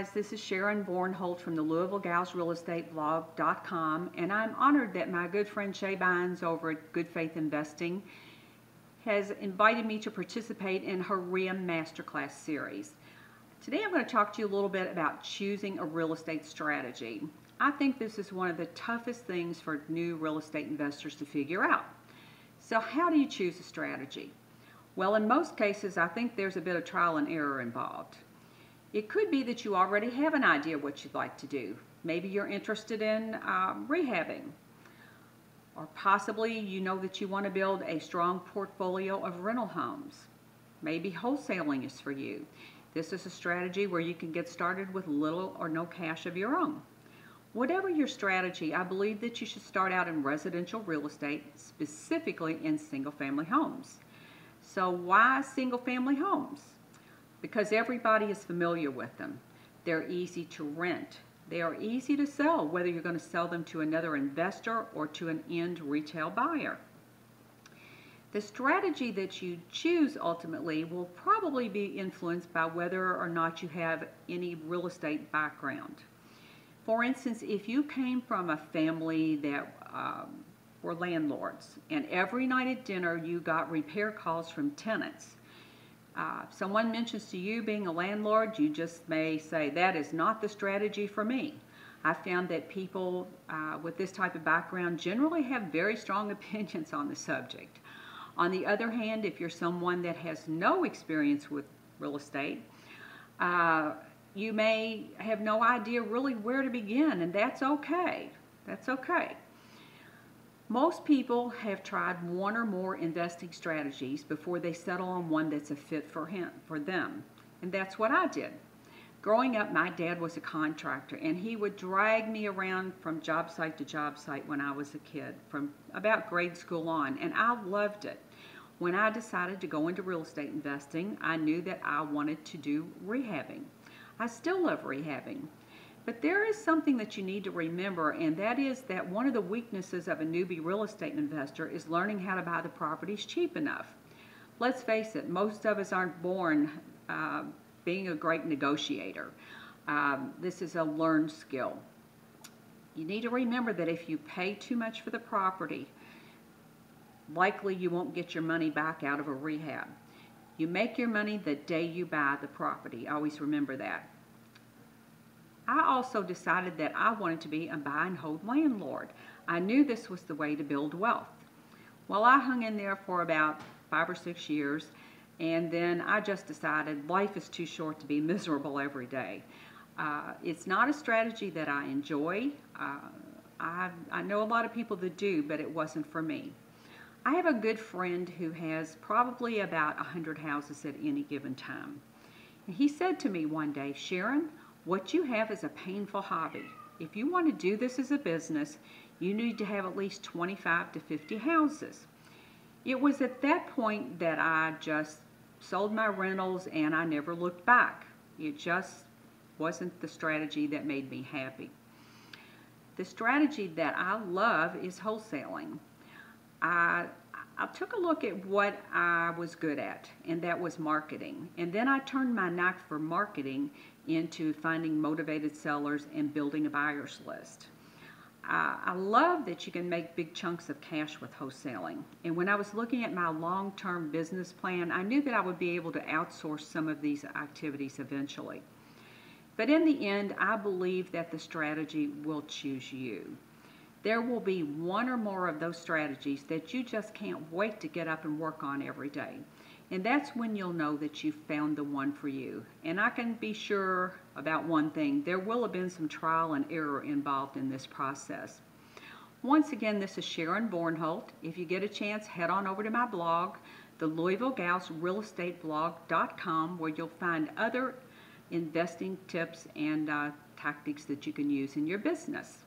guys, this is Sharon Vornholt from the LouisvilleGalsRealEstateBlog.com, and I'm honored that my good friend Shay Bynes over at Good Faith Investing has invited me to participate in her REI Masterclass series. Today I'm going to talk to you a little bit about choosing a real estate strategy. I think this is one of the toughest things for new real estate investors to figure out. So how do you choose a strategy? Well, in most cases, I think there's a bit of trial and error involved. It could be that you already have an idea what you'd like to do. Maybe you're interested in rehabbing. Or possibly you know that you want to build a strong portfolio of rental homes. Maybe wholesaling is for you. This is a strategy where you can get started with little or no cash of your own. Whatever your strategy, I believe that you should start out in residential real estate, specifically in single-family homes. So why single-family homes? Because everybody is familiar with them. They're easy to rent. They are easy to sell, whether you're going to sell them to another investor or to an end retail buyer. The strategy that you choose ultimately will probably be influenced by whether or not you have any real estate background. For instance, if you came from a family that were landlords and every night at dinner you got repair calls from tenants, someone mentions to you being a landlord, you just may say, that is not the strategy for me. I found that people with this type of background generally have very strong opinions on the subject. On the other hand, if you're someone that has no experience with real estate, you may have no idea really where to begin, and that's okay. That's okay. Most people have tried one or more investing strategies before they settle on one that's a fit for them. And that's what I did. Growing up, my dad was a contractor, and he would drag me around from job site to job site when I was a kid, from about grade school on, and I loved it. When I decided to go into real estate investing, I knew that I wanted to do rehabbing. I still love rehabbing. But there is something that you need to remember, and that is that one of the weaknesses of a newbie real estate investor is learning how to buy the properties cheap enough. Let's face it, most of us aren't born being a great negotiator. This is a learned skill. You need to remember that if you pay too much for the property, likely you won't get your money back out of a rehab. You make your money the day you buy the property. Always remember that. I also decided that I wanted to be a buy and hold landlord. I knew this was the way to build wealth. Well, I hung in there for about 5 or 6 years, and then I just decided life is too short to be miserable every day. It's not a strategy that I enjoy. I know a lot of people that do, but it wasn't for me. I have a good friend who has probably about 100 houses at any given time. And he said to me one day, Sharon, what you have is a painful hobby. If you want to do this as a business, you need to have at least 25 to 50 houses. It was at that point that I just sold my rentals and I never looked back. It just wasn't the strategy that made me happy. The strategy that I love is wholesaling. I took a look at what I was good at, and that was marketing. And then I turned my knack for marketing into finding motivated sellers and building a buyer's list. I love that you can make big chunks of cash with wholesaling. And when I was looking at my long-term business plan, I knew that I would be able to outsource some of these activities eventually. But in the end, I believe that the strategy will choose you. There will be one or more of those strategies that you just can't wait to get up and work on every day. And that's when you'll know that you've found the one for you. And I can be sure about one thing, there will have been some trial and error involved in this process. Once again, this is Sharon Vornholt. If you get a chance, head on over to my blog, the LouisvilleGalsRealEstateBlog.com, where you'll find other investing tips and tactics that you can use in your business.